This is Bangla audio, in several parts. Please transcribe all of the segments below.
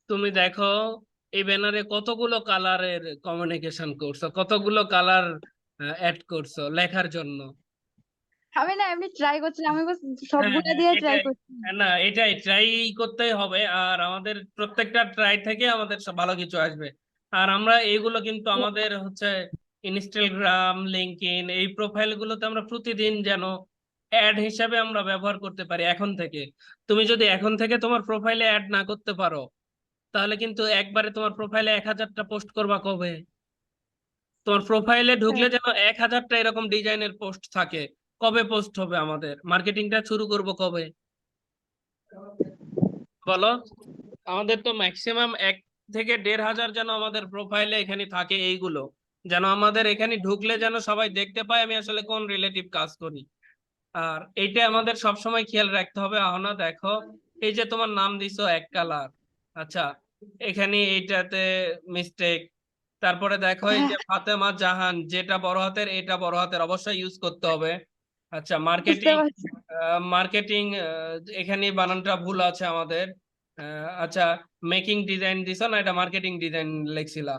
তুমি দেখো এই ব্যানারে কতগুলো কালারের কমিউনিকেশন করছো, কতগুলো কালার অ্যাড করছো লেখার জন্য। আমি না এমনি ট্রাই করছিলাম, আমি বাস হ্যাঁ সবগুলা হ্যাঁ দিয়ে ট্রাই এটাই। করছি। না এটাই ট্রাই করতেই হবে, আর আমাদের প্রত্যেকটা ট্রাই থেকে আমাদের সব ভালো কিছু আসবে। আর আমরা এইগুলো কিন্তু আমাদের হচ্ছে ইনস্টাগ্রাম, লিঙ্কডইন এই প্রোফাইল গুলোতে আমরা প্রতিদিন যেন অ্যাড হিসাবে আমরা ব্যবহার করতে পারি এখন থেকে। তুমি যদি এখন থেকে তোমার প্রোফাইলে অ্যাড না করতে পারো, তাহলে কিন্তু একবারে তোমার প্রোফাইলে 1000টা পোস্ট করবা কবে? তোমার প্রোফাইলে ঢুকলে হ্যাঁ, যেন 1000টা এরকম ডিজাইনের পোস্ট থাকে। কবে পোস্ট হবে? আমাদের মার্কেটিংটা শুরু করব কবে, বলো? আমাদের তো ম্যাক্সিমাম 1 থেকে 1500 যেন আমাদের প্রোফাইলে এখানে থাকে, এইগুলো যেন আমাদের এখানে ঢুকলে যেন সবাই দেখতে পায় আমি আসলে কোন রিলেটিভ কাজ করি। আর এইটা আমাদের সব সময় খেয়াল রাখতে হবে। আহনা দেখো, এই যে তোমার নাম দিছো এক কালার, আচ্ছা, এখানে এইটাতে মিস্টেক। তারপরে দেখো এই হ্যাঁ, যে ফাতেমা জাহান, যেটা বড় হাতের এটা বড় হাতের অবশ্যই ইউজ করতে হবে। আচ্ছা, বুঝতে মার্কেটিং, পারছি। মার্কেটিং এখানে বানানটা ভুল আছে আমাদের। আচ্ছা, মেকিং ডিজাইন দিছো না, এটা মার্কেটিং ডিজাইন লিখছিলা?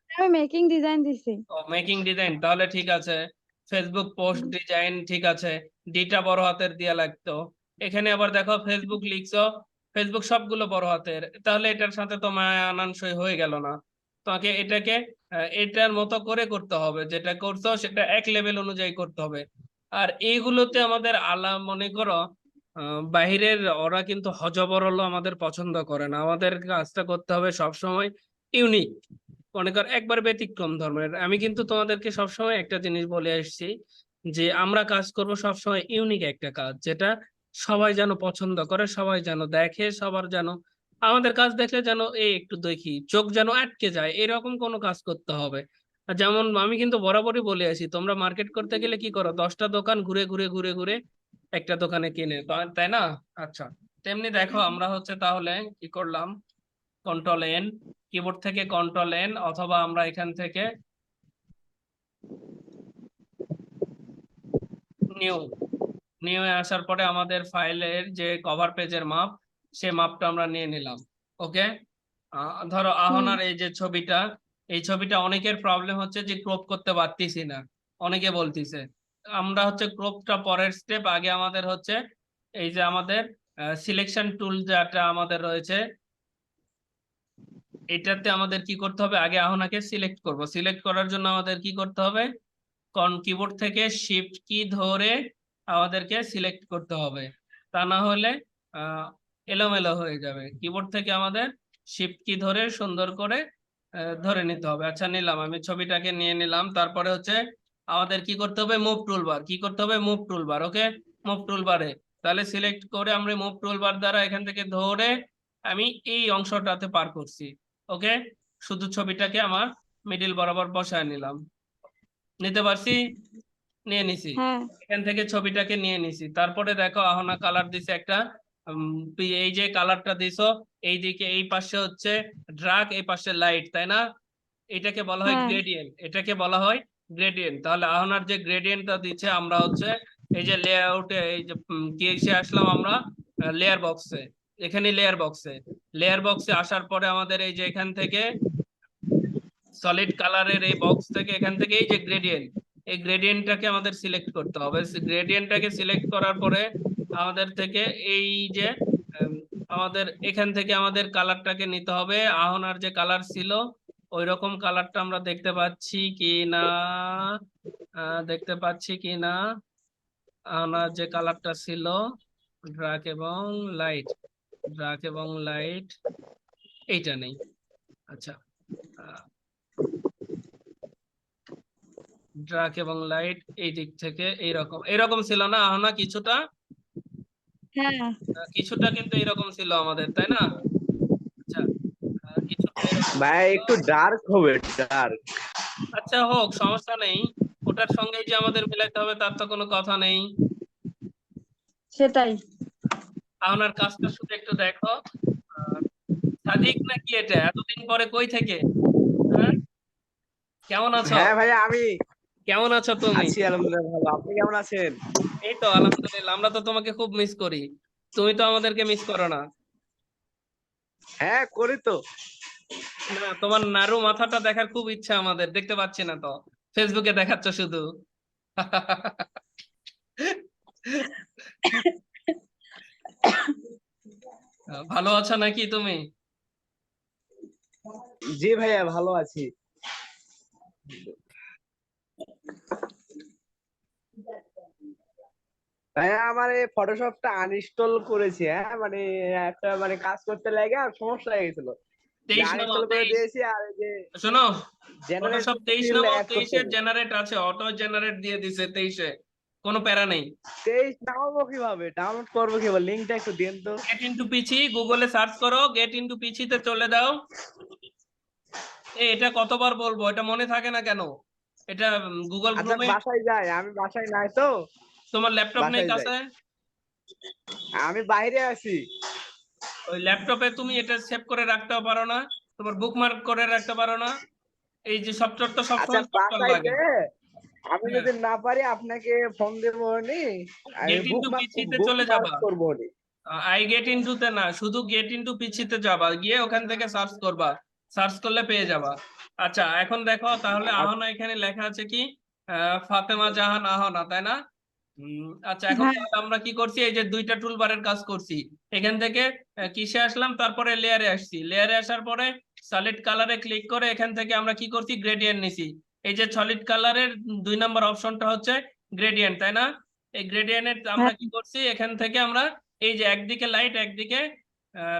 আমি মেকিং ডিজাইন দিছি। ও মেকিং ডিজাইন, তাহলে ঠিক আছে। ফেসবুক পোস্ট ডিজাইন ঠিক আছে, ডিটা বড় হাতের দিয়া লাগতো। এখানে আবার দেখো ফেসবুক লিখছো, ফেসবুক সবগুলো বড় হাতের, তাহলে এটার সাথে তো মানানসই হয়ে গেল না। তোমাকে এটাকে এটার মতো করে করতে হবে, যেটা করছো সেটা এক লেভেল অনুযায়ী করতে হবে। আর এইগুলোতে আমাদের মনে করো বাহিরের ওরা কিন্তু হজবরল আমাদের পছন্দ করে না, আমাদের কাজটা করতে হবে সবসময় ইউনিক। মনে কর একবার ব্যতিক্রম ধর্মের, আমি কিন্তু তোমাদেরকে সবসময় একটা জিনিস বলে আসছি যে আমরা কাজ করব সবসময় ইউনিক একটা কাজ, যেটা সবাই যেন পছন্দ করে, সবাই যেন দেখে, সবার যেন আমাদের কাজ দেখলে যেন এই একটু দেখি চোখ যেন আটকে যায়, এরকম কোনো কাজ করতে হবে। আর যেমন আমি কিন্তু বরাবরই বলে আসি, তোমরা মার্কেট করতে গেলে কি করো, 10টা দোকান ঘুরে ঘুরে ঘুরে ঘুরে একটা দোকানে কিনে, তাই না? আচ্ছা, তেমনি দেখো আমরা হচ্ছে তাহলে কি করলাম, কন্ট্রোল এন, কিবোর্ড থেকে কন্ট্রোল এন, অথবা আমরা এখান থেকে নিউ, নিউ এ আসার পরে আমাদের ফাইলের যে কভার পেজের মাপ, সে মাপটা আমরা নিয়ে নিলাম। ওকে, ধরো হুম। আহনার এই যে ছবিটা, এই ছবিটা অনেকের প্রবলেম হচ্ছে যে ক্রপ করতে পারতেছি না, অনেকে বলতিছে। আমরা হচ্ছে ক্রপটা পরের স্টেপ, আগে আমাদের হচ্ছে এই যে আমাদের সিলেকশন টুল যেটা আমাদের রয়েছে, এটাতে আমাদের কি করতে হবে, আগে আহনাকে সিলেক্ট করব। সিলেক্ট করার জন্য আমাদের কি করতে হবে, কিবোর্ড থেকে শিফট কি ধরে আমাদেরকে সিলেক্ট করতে হবে, তা না হলে আহ, এলোমেলো হয়ে যাবে। কিবোর্ড থেকে আমাদের শিফট কি ধরে সুন্দর করে ধরে নিতে হবে। আচ্ছা, নিলাম, আমি ছবিটাকে নিয়ে নিলাম। তারপরে হচ্ছে আমাদের কি করতে হবে, মুভ টুলবার, কি করতে হবে, মুভ টুলবার। ওকে, মুভ টুলবারে তাহলে সিলেক্ট করে আমরা মুভ টুলবার দ্বারা এখান থেকে ধরে আমি এই অংশটাতে পার করছি। ওকে, শুধু ছবিটাকে আমার মিডিল বরাবর বসায় নিলাম, নিতে পারছি, নিয়ে নিছি। হ্যাঁ, এখান থেকে ছবিটাকে নিয়ে নিছি। তারপরে দেখো আহনা কালার দিছে একটা, এই যে কালারটা দিছো, এই দিকে এই পাশে হচ্ছে ড্রাগ, এই পাশে লাইট, তাই না? এটাকে বলা হয় হ্যাঁ, গ্রেডিয়েন্ট, এটাকে বলা হয় গ্রেডিয়েন্ট। তাহলে আহনার যে গ্রেডিয়েন্টটা দিচ্ছে আমরা হচ্ছে এই যে লেআউটে, এই যে কি এসে আসলাম আমরা লেয়ার বক্সে, এখানে লেয়ার বক্সে, লেয়ার বক্সে আসার পরে আমাদের এই যে এখান থেকে সলিড কালারের এই বক্স থেকে, এখান থেকে এই যে গ্রেডিয়েন্ট, এই গ্রেডিয়েন্টটাকে আমাদের সিলেক্ট করতে হবে। গ্রেডিয়েন্টটাকে সিলেক্ট করার পরে আমাদের থেকে এই যে উম, আমাদের এখান থেকে আমাদের কালারটাকে নিতে হবে। আহনার যে কালার ছিল ওই রকম কালারটা আমরা দেখতে পাচ্ছি কি না, দেখতে পাচ্ছি কি না, আহনার যে কালারটা ছিল, ডার্ক এবং লাইট, ডার্ক এবং লাইট, এইটা নেই। আচ্ছা, ডার্ক এবং লাইট এই দিক থেকে এইরকম এরকম ছিল না আহনা, কিছুটা হ্যাঁ। কিছুটা কিন্তু এরকম ছিল আমাদের, তাই না? আচ্ছা, কিছুটা এরকম ভাই ছিল। একটু ডার্ক হবে, ডার্ক। আচ্ছা হোক, সমস্যা নেই, ওটার সঙ্গে যে আমাদের মিলাইতে হবে তার তো কোনো কথা নেই। সেটাই। আহনার কাজটা শুধু একটু দেখো। আহ, সাদিক নাকি এটা, এতদিন পরে কই থেকে? হ্যাঁ, কেমন আছো? হ্যাঁ ভাইয়া, আমি কেমন আছো তুমি? আছি আলহামদুলিল্লাহ ভালো। আপনি কেমন আছেন? এই তো আলহামদুলিল্লাহ, আমরা তো তোমাকে খুব মিস করি, তুমি তো আমাদেরকে মিস করো না। হ্যাঁ করি তো। না, তোমার নাড়ু মাথাটা দেখার খুব ইচ্ছা আমাদের, দেখতে পাচ্ছি না তো, ফেসবুকে দেখাচ্ছ শুধু। ভালো আছো নাকি তুমি? জি ভাইয়া ভালো আছি। ভাইয়া আমার এই ফটোশপটা আনইনস্টল করেছি, হ্যাঁ মানে একটা মানে কাজ করতে লাগে আর সমস্যা হয়ে গেছিল, 23 নামাও, আনইনস্টল করে 23। দিয়েছি। আর এই যে শোনো, জেনারেট ফটোশপ 23 ফিল নামাও, অ্যাড করতে 23-এর হবে। জেনারেট আছে, অটো জেনারেট দিয়ে দিছে 23-এ, কোনো প্যারা নেই। 23 নামাবো কিভাবে, ডাউনলোড করবো কিভাবে, লিঙ্কটা একটু দিন তো। গেট ইনটু পিসি, গুগলে সার্চ করো, গেট ইনটু পিসিতে চলে দাও। এটা কতবার বলবো, এটা মনে থাকে না কেন? এটা গুগল আচ্ছা ক্রোমে। বাসায় যাই, আমি বাসায় নাই তো। তোমার ল্যাপটপ নেই বাসায় যাই, কাছে? আমি বাইরে আছি। ওই ল্যাপটপে তুমি এটা সেভ করে রাখতেও পারো না? তোমার বুকমার্ক করে রাখতে পারো না? এই যে সফটওয়্যার তো আচ্ছা সবসময় সফটওয়্যার বাসায় লাগে। যে আমি হ্যাঁ, যদি না পারি আপনাকে ফোন দেবো নি, আমি গেট ইনটু বুকমার্ক পিসিতে চলে বুকমার্ক যাবা। করবো নি। আই গেট ইনটুতে না, শুধু গেট ইনটু পিসিতে যাবা, গিয়ে ওখান থেকে সার্চ করবা, সার্চ করলে পেয়ে যাবা। আচ্ছা, এখন দেখো তাহলে আহনা এখানে লেখা আছে কি? ফাতেমা জাহান আহনা, তাই না? আচ্ছা, এখন হ্যাঁ তাহলে আমরা কি করছি, এই যে দুইটা টুলবারের কাজ করছি। এখান থেকে কিসে আসলাম, তারপরে লেয়ারে আসছি, লেয়ারে আসার পরে সলিড কালারে ক্লিক করে এখান থেকে আমরা কি করছি, গ্রেডিয়েন্ট নিছি। এই যে সলিড কালারের 2 নম্বর অপশনটা হচ্ছে গ্রেডিয়েন্ট, তাই না? এই গ্রেডিয়েন্টের আমরা হ্যাঁ কি করছি, এখান থেকে আমরা এই যে একদিকে লাইট একদিকে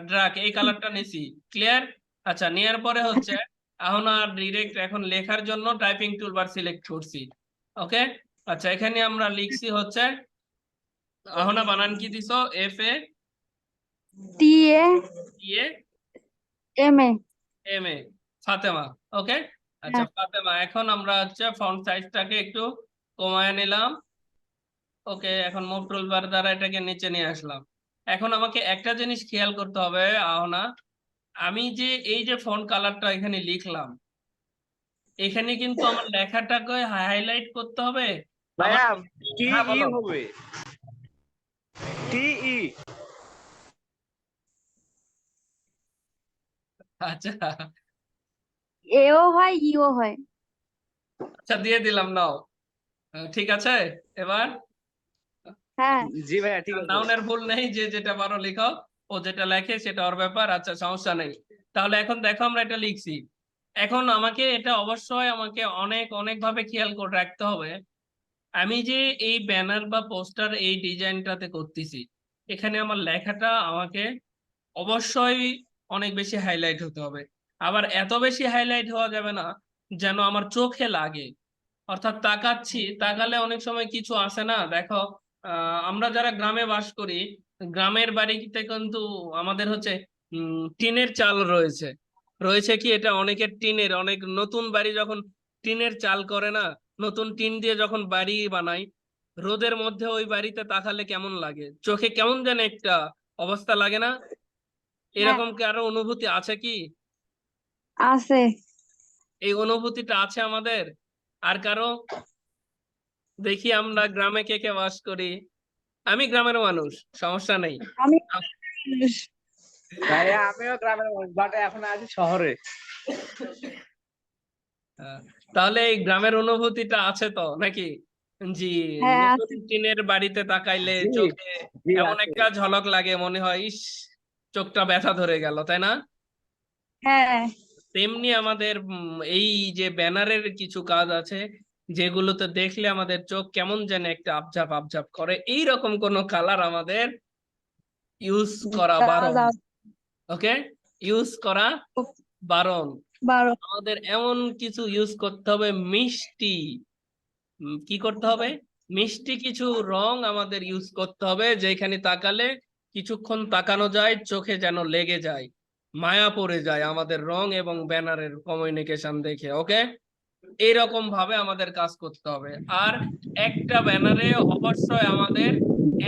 ডার্ক, এই কালারটা নিছি। ক্লিয়ার? আচ্ছা, নেওয়ার পরে হচ্ছে এখন আর ডিরেক্ট এখন লেখার জন্য টাইপিং টুলবার সিলেক্ট করছি। ওকে। আচ্ছা, এখানে আমরা লিখছি হচ্ছে, আহনা বানান কি দিছো, F A T A A M A. M A, Fatema. Okay. আচ্ছা, হ্যাঁ ফাতেমা। এখন আমরা হচ্ছে ফন্ট সাইজটাকে একটু কমায় নিলাম। ওকে, এখন মুভ টুলবার দ্বারা এটাকে নিচে নিয়ে আসলাম। এখন আমাকে একটা জিনিস খেয়াল করতে হবে, আহনা, আমি যে এই যে ফন্ট কালারটা এখানে লিখলাম, এখানে কিন্তু আমার লেখাটাকে হাইলাইট করতে হবে। আবার, ভাইয়া টি হ্যাঁ ই বলো। হবে, টি ই। আচ্ছা, এও হয় ইও হয়। আচ্ছা, দিয়ে দিলাম, নাও। ঠিক আছে। এবার হ্যাঁ জি ভাইয়া ঠিক আছে। নাউনের ভুল নেই, যে যেটা পারো লিখো, ও যেটা লেখে সেটা ওর ব্যাপার। আচ্ছা, সমস্যা নেই। তাহলে এখন দেখো আমরা এটা লিখছি। এখন আমাকে এটা অবশ্যই আমাকে অনেক অনেক ভাবে খেয়াল করে রাখতে হবে। আমি যে এই ব্যানার বা পোস্টার এই ডিজাইনটাতে করতেছি, এখানে আমার লেখাটা আমাকে অবশ্যই অনেক বেশি হাইলাইট হতে হবে। আবার এত বেশি হাইলাইট হওয়া যাবে না যেন আমার চোখে লাগে। অর্থাৎ তাকাচ্ছি, তাকালে অনেক সময় কিছু আসে না, দেখো। আমরা যারা গ্রামে বাস করি, গ্রামের বাড়িতে কিন্তু আমাদের হচ্ছে টিনের চাল রয়েছে। রয়েছে কি, এটা অনেকের টিনের, অনেক নতুন বাড়ি যখন টিনের চাল করে না, নতুন টিন দিয়ে যখন বাড়ি বানাই, রোদের মধ্যে ওই বাড়িতে তাকালে কেমন লাগে, চোখে কেমন যেন একটা অবস্থা লাগে না? হ্যাঁ এরকম কি আরো অনুভূতি আছে কি? আছে। এই অনুভূতিটা আছে আমাদের আর কারো? দেখি আমরা গ্রামে কে কে বাস করি। আমি গ্রামের মানুষ, সমস্যা নেই। আমি ভাইয়া আমিও গ্রামের মানুষ, বাট এখন আছি শহরে। তাহলে এই গ্রামের অনুভূতিটা আছে তো নাকি? জি। হ্যাঁ নতুন আছে। টিনের বাড়িতে তাকাইলে জি চোখে জি এমন আছে। একটা ঝলক লাগে, মনে হয় ইস, চোখটা ব্যথা ধরে গেল, তাই না? হ্যাঁ তেমনি আমাদের এই যে ব্যানারের কিছু কাজ আছে, যেগুলোতে দেখলে আমাদের চোখ কেমন যেন একটা আবঝাপ আবঝাপ করে, এইরকম কোন কালার আমাদের ইউজ করা দেওয়া বারণ। যাবে। ওকে, ইউজ করা বারণ। 12। আমাদের এমন কিছু ইউজ করতে হবে মিষ্টি, কি করতে হবে, মিষ্টি কিছু রং আমাদের ইউজ করতে হবে, যেখানে তাকালে কিছুক্ষণ তাকানো যায়, চোখে যেন লেগে যায়, মায়া পড়ে যায় আমাদের রং এবং ব্যানারের কমিউনিকেশন দেখে। ওকে, এইরকম ভাবে আমাদের কাজ করতে হবে। আর একটা ব্যানারে অবশ্যই আমাদের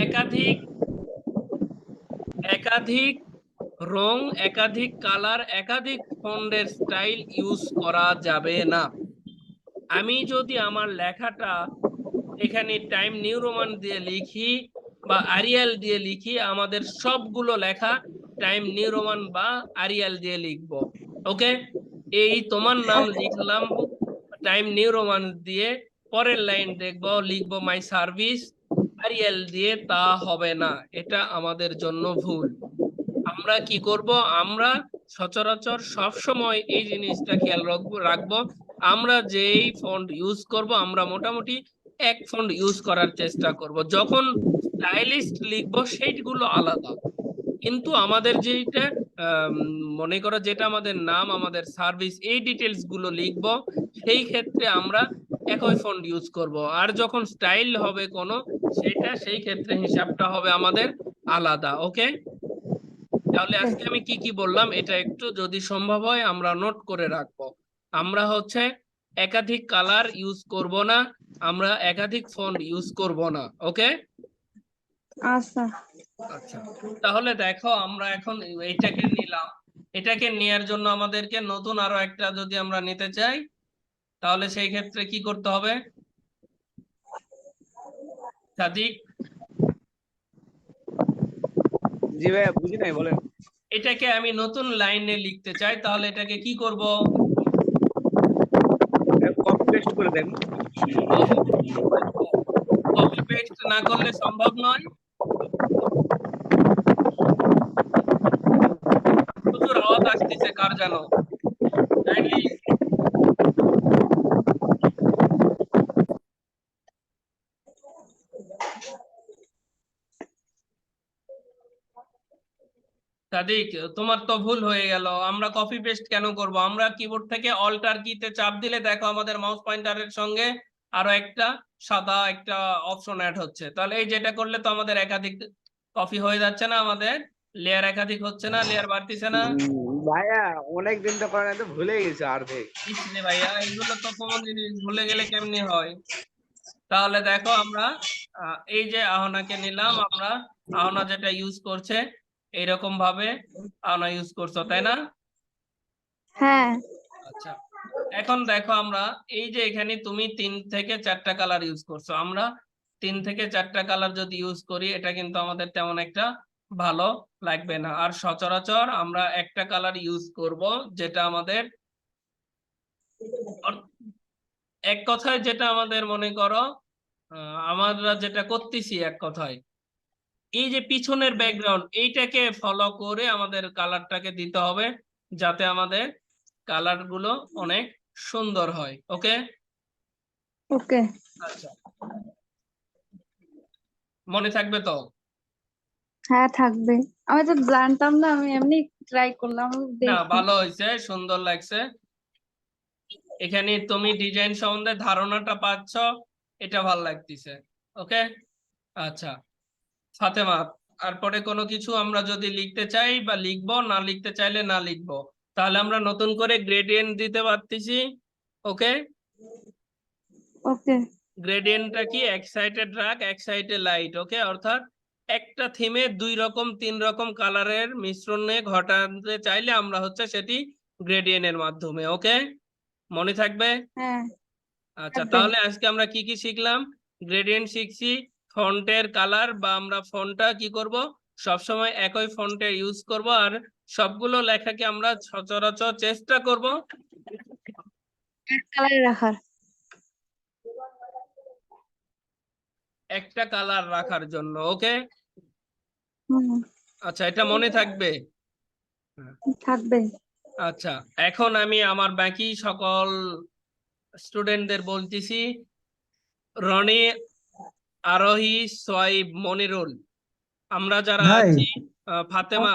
একাধিক একাধিক রং, একাধিক কালার, একাধিক ফন্টের স্টাইল ইউজ করা যাবে না। আমি যদি আমার লেখাটা এখানে টাইম নিউ রোমান দিয়ে লিখি বা আরিয়াল দিয়ে লিখি, আমাদের সবগুলো লেখা টাইম নিউ রোমান বা আরিয়াল দিয়ে লিখবো। ওকে, এই তোমার নাম লিখলাম টাইম নিউ রোমান দিয়ে, পরের লাইন লিখবো মাই সার্ভিস আরিয়াল দিয়ে, তা হবে না, এটা আমাদের জন্য ভুল। আমরা কি করব, আমরা সচরাচর সব সময় এই জিনিসটা খেয়াল রাখবো, আমরা যেই ফন্ট ইউজ করব আমরা মোটামুটি এক ফন্ট ইউজ করার চেষ্টা করব। যখন স্টাইলিস্ট লিখবো সেইগুলো আলাদা, কিন্তু আমাদের যেটা মনে করো যেটা আমাদের নাম, আমাদের সার্ভিস, এই ডিটেলস গুলো লিখবো, সেই ক্ষেত্রে আমরা একই ফন্ট ইউজ করব। আর যখন স্টাইল হবে কোনো, সেটা সেই ক্ষেত্রে হিসাবটা হবে আমাদের আলাদা। ওকে, তাহলে আজকে আমি কি কি বললাম এটা একটু যদি সম্ভব হয় আমরা নোট করে রাখবো। আমরা হচ্ছে একাধিক কালার ইউজ করব না, আমরা একাধিক ফন্ট ইউজ করব না। ওকে, আচ্ছা। আচ্ছা, তাহলে দেখো আমরা এখন এইটাকে নিলাম, এটাকে নেয়ার জন্য আমাদেরকে নতুন আরো একটা যদি আমরা নিতে চাই, তাহলে সেই ক্ষেত্রে কি করতে হবে সাদিক? জি ভাইয়া, বুঝি নাই, বলেন। এটাকে আমি নতুন লাইনে লিখতে চাই, তাহলে এটাকে কি করব? কপি পেস্ট করে দেন। কপি পেস্ট না করলে সম্ভব নয়। প্রচুর আওয়াজ আসতেছে, কার জানো? কাইন্ডলি সাদিক, তোমার তো ভুল হয়ে গেল। আমরা কপি পেস্ট কেন করব? আমরা কিবোর্ড থেকে অল্টার কিতে চাপ দিলে দেখো আমাদের মাউস পয়েন্টারের সঙ্গে আরো একটা সাদা একটা অপশন অ্যাড হচ্ছে। তাহলে এই যেটা করলে তো আমাদের একাধিক কপি হয়ে যাচ্ছে না, আমাদের লেয়ার একাধিক হচ্ছে না, লেয়ার বাড়তিছে না। ভাইয়া অনেক দিন তো করেন, তো ভুলে গেছে অর্ধেক। ইসরে ভাইয়া, এগুলো তো কমন জিনিস, ভুলে গেলে কেমনি হয়? তাহলে দেখো আমরা এই যে আহনাকে নিলাম, আমরা আহনা যেটা ইউজ করছে এইরকম ভাবে আহনা ইউজ করছো, তাই না? হ্যাঁ। আচ্ছা, এখন দেখো আমরা এই যে এখানে তুমি 3 থেকে 4টা কালার ইউজ করছো, আমরা 3 থেকে 4টা কালার যদি ইউজ করি এটা কিন্তু আমাদের তেমন একটা ভালো লাগবে না। আর সচরাচর আমরা একটা কালার ইউজ করব, যেটা আমাদের এক কথায় যেটা আমাদের মনে করো আমরা যেটা করতেছি এক কথায়, এই যে পিছনের ব্যাকগ্রাউন্ড এইটাকে ফলো করে আমাদের কালারটাকে দিতে হবে, যাতে আমাদের কালার গুলো অনেক সুন্দর হয়। ওকে, ওকে। আচ্ছা, মনে থাকবে তো? হ্যাঁ, থাকবে। আমি তো জানতাম না, আমি এমনি ট্রাই করলাম না, দেখি। ভালো হয়েছে, সুন্দর লাগছে। এখানে তুমি ডিজাইন সম্বন্ধে ধারণাটা পাচ্ছ, এটা ভালো লাগতেছে। ওকে, আচ্ছা ফাতেমা, তারপরে কোনো কিছু আমরা যদি লিখতে চাই বা লিখবো, না লিখতে চাইলে না লিখবো, তাহলে আমরা নতুন করে গ্রেডিয়েন্ট দিতে পারতেছি। ওকে, ওকে। গ্রেডিয়েন্টটা কি, এক সাইডে ডার্ক এক সাইডে লাইট। ওকে, অর্থাৎ একটা থিমে 2 রকম 3 রকম কালারের মিশ্রণে ঘটাতে চাইলে আমরা হচ্ছে সেটি গ্রেডিয়েন্টের মাধ্যমে। ওকে, মনে থাকবে? হ্যাঁ, আচ্ছা, থাকবে। তাহলে আজকে আমরা কি কি শিখলাম? গ্রেডিয়েন্ট শিখছি, ফন্টের কালার বা আমরা ফন্টটা কি করব, সবসময় একই ফন্টের ইউজ করব, আর সবগুলো লেখাকে আমরা সচরাচর চেষ্টা করব এক কালারে রাখার। একটা কালার রাখার জন্য। ওকে, হুম। আচ্ছা, এটা মনে থাকবে। থাকবে। আচ্ছা, এখন আমি আমার বাকি সকল স্টুডেন্টদের বলতেছি, রনি, আরোহী, সোয়াইব, মনিরুল, আমরা যারা ভাই আছি, ফাতেমা,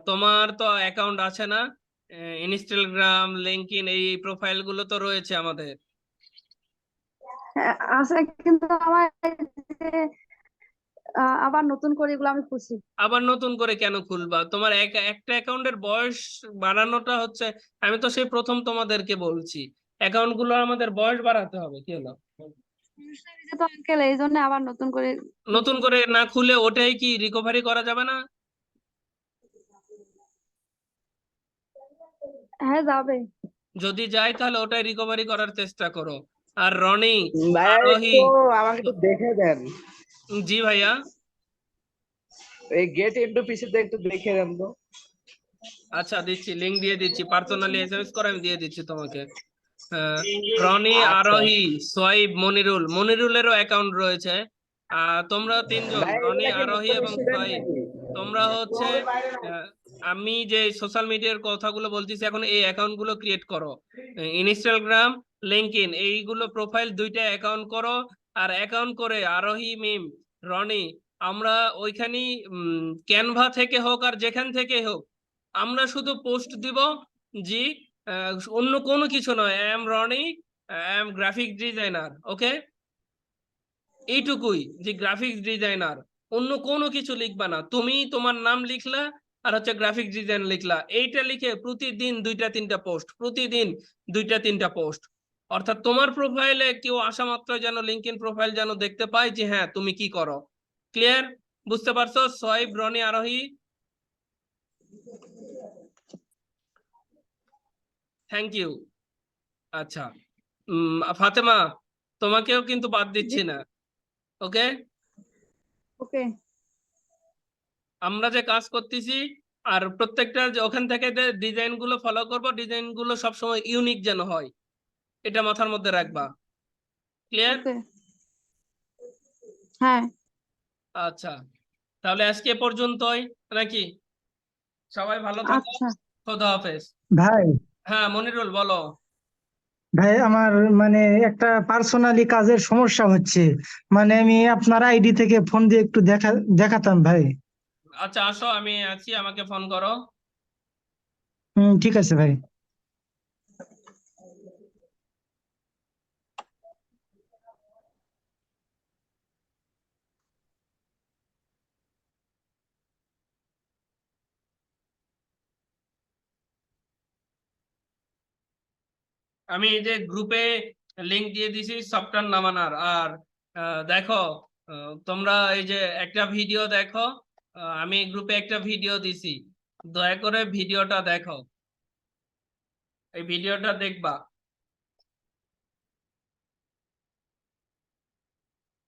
তোমার তো অ্যাকাউন্ট আছে না? ইনস্টাগ্রাম, লিঙ্কডইন এই প্রোফাইল গুলো তো রয়েছে আমাদের। হ্যাঁ, আছে, কিন্তু আমার এই যে, আবার নতুন করে এগুলো আমি খুঁজছি। আবার নতুন করে কেন খুলবা? তোমার একটা অ্যাকাউন্টের বয়স বাড়ানোটা হচ্ছে, আমি তো সেই প্রথম তোমাদেরকে বলছি অ্যাকাউন্ট গুলো আমাদের বয়স বাড়াতে হবে, কি হলো? সমস্যা হয়েছে তো আঙ্কেল, এই জন্য আবার নতুন করে। নতুন করে না খুলে ওটাই কি রিকভারি করা যাবে না? হ্যাঁ, যাবে। যদি যাই তাহলে ওটাই রিকভারি করার চেষ্টা করো। আর রনি, ভাইয়া আরোহী, একটু আমাকে একটু দেখে দেন। জি ভাইয়া। এই গেট ইনটু পিসিতে একটু দেখে দেন তো। আচ্ছা দিচ্ছি, লিংক দিয়ে দিচ্ছি, পার্সোনালি এসএমএস করে আমি দিয়ে দিচ্ছি তোমাকে। রনি, আচ্ছা আরোহী, সোয়াইব, মনিরুল। মনিরুলেরও অ্যাকাউন্ট রয়েছে। তোমরা তিনজন, ভাই, রনি, এগুলা কি আরোহী নতুন এবং স্টুডেন্ট সোয়াইব, নাকি? তোমরা হচ্ছে আমি যে সোশ্যাল মিডিয়ার কথাগুলো বলতেছি এখন, এই অ্যাকাউন্ট গুলো ক্রিয়েট করো। ইনস্টাগ্রাম, লিঙ্কডইন, এইগুলো প্রোফাইল দুইটা অ্যাকাউন্ট করো। আর অ্যাকাউন্ট করে আরোহী, মিম, রনি, আমরা ওইখানে ক্যানভা থেকে হোক আর যেখান থেকে হোক, আমরা শুধু পোস্ট দিব জি, অন্য কোনো কিছু নয়, I am Roni, I am graphic designer, okay, এইটুকুই, যে গ্রাফিক্স ডিজাইনার। অন্য কোনো কিছু লিখবা না, তুমি তোমার নাম লিখলা আর হচ্ছে গ্রাফিক ডিজাইন লিখলা, এইটা লিখে প্রতিদিন দুইটা তিনটা পোস্ট, প্রতিদিন দুইটা তিনটা পোস্ট। অর্থাৎ তোমার প্রোফাইলে কেউ আসা মাত্র যেন লিঙ্কইন প্রোফাইল যেন দেখতে পায় যে হ্যাঁ তুমি কি করো। ক্লিয়ার? বুঝতে পারছো? সোয়াইব, রনি, আরোহী, থ্যাংক ইউ। আচ্ছা, ফাতেমা, তোমাকেও কিন্তু বাদ জি, দিচ্ছি না, ওকে। ওকে। আমরা যে কাজ করতেছি আর প্রত্যেকটা যে ওখান থেকে যে ডিজাইন গুলো ফলো করবো, ডিজাইন গুলো সবসময় ইউনিক যেন হয়, এটা মাথার মধ্যে রাখবা। ক্লিয়ার? ওকে। হ্যাঁ। আচ্ছা, তাহলে আজকে এ পর্যন্তই নাকি? সবাই ভালো থাকো, আচ্ছা। খোদা হাফেজ। ভাই হ্যাঁ মনিরুল, বলো। ভাই আমার মানে একটা পার্সোনালি কাজের সমস্যা হচ্ছে, মানে আমি আপনার আইডি থেকে ফোন দিয়ে একটু দেখাতাম ভাই। আচ্ছা আসো, আমি আছি, আমাকে ফোন করো। ঠিক আছে ভাই। আমি এই যে গ্রুপে লিংক দিয়ে দিছি সফটওয়্যার নামানোর। আর দেখো, তোমরা এই যে একটা ভিডিও দেখো, আমি গ্রুপে একটা ভিডিও দিছি, দয়া করে ভিডিওটা দেখো, এই ভিডিওটা দেখবা।